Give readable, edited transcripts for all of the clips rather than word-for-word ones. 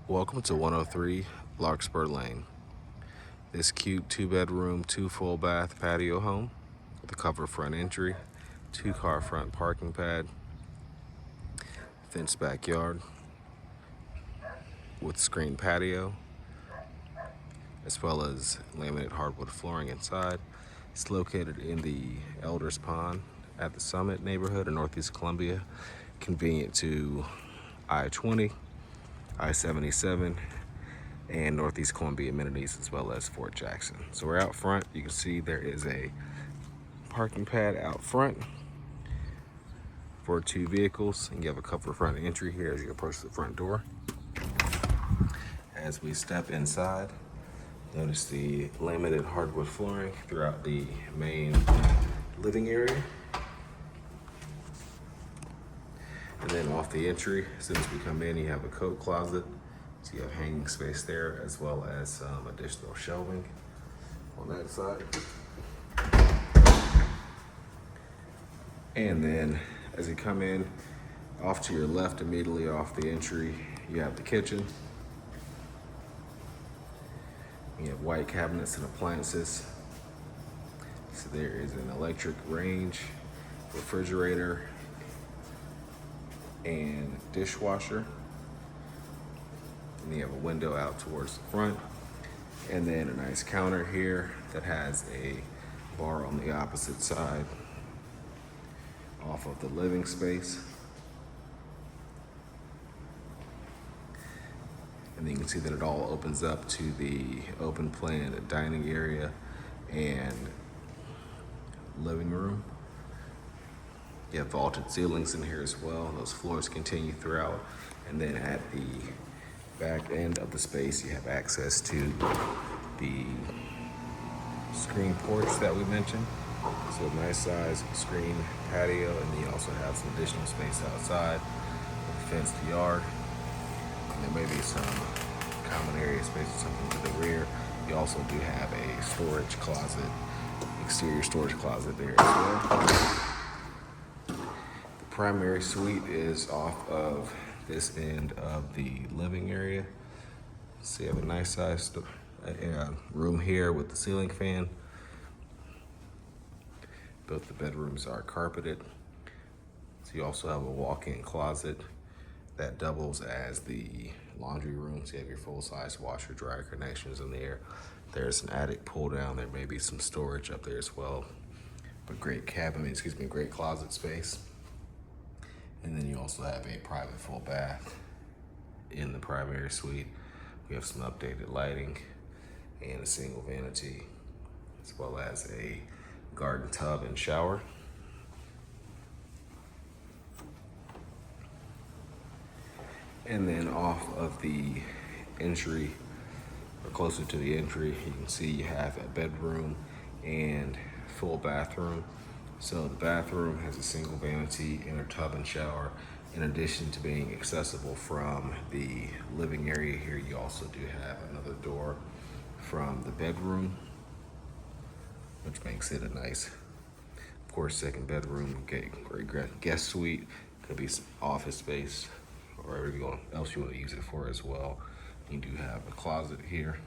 Welcome to 103 Larkspur Lane. This cute 2-bedroom, 2 full bath patio home with a covered front entry, 2-car front parking pad, fenced backyard with screened patio, as well as laminate hardwood flooring inside. It's located in the Elders Pond at the Summit neighborhood in Northeast Columbia, convenient to I-20, I-77, and Northeast Columbia amenities, as well as Fort Jackson. So we're out front. You can see there is a parking pad out front for 2 vehicles, and you have a covered front entry here as you approach the front door. As we step inside, notice the laminated hardwood flooring throughout the main living area. And then off the entry, as soon as we come in, you have a coat closet. So you have hanging space there, as well as some additional shelving on that side. And then as you come in, off to your left, immediately off the entry, you have the kitchen. You have white cabinets and appliances. So there is an electric range, refrigerator, and dishwasher. And you have a window out towards the front. And then a nice counter here that has a bar on the opposite side off of the living space. And then you can see that it all opens up to the open plan dining area and living room. You have vaulted ceilings in here as well. Those floors continue throughout. And then at the back end of the space, you have access to the screen porch that we mentioned. So a nice size screen patio, and then you also have some additional space outside with a fenced yard. And there may be some common area space or something to the rear. You also do have a storage closet, exterior storage closet there as well. The primary suite is off of this end of the living area. So you have a nice sized room here with the ceiling fan. Both the bedrooms are carpeted. So you also have a walk-in closet that doubles as the laundry room. So you have your full-size washer dryer connections in there. There's an attic pull down. There may be some storage up there as well. But great great closet space. And then you also have a private full bath in the primary suite. We have some updated lighting and a single vanity, as well as a garden tub and shower. And then off of the entry, or closer to the entry, you can see you have a bedroom and full bathroom. So the bathroom has a single vanity and a tub and shower. In addition to being accessible from the living area here, you also do have another door from the bedroom, which makes it a nice, of course, second bedroom, great guest suite. Could be some office space or whatever else you want to use it for as well. You do have a closet here.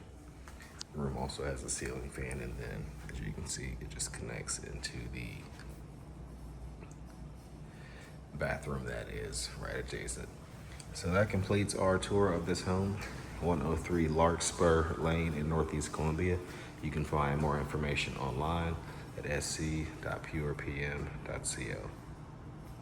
The room also has a ceiling fan, and then as you can see, it just connects into the bathroom that is right adjacent. So that completes our tour of this home, 103 Larkspur Lane in Northeast Columbia. You can find more information online at sc.purepm.co.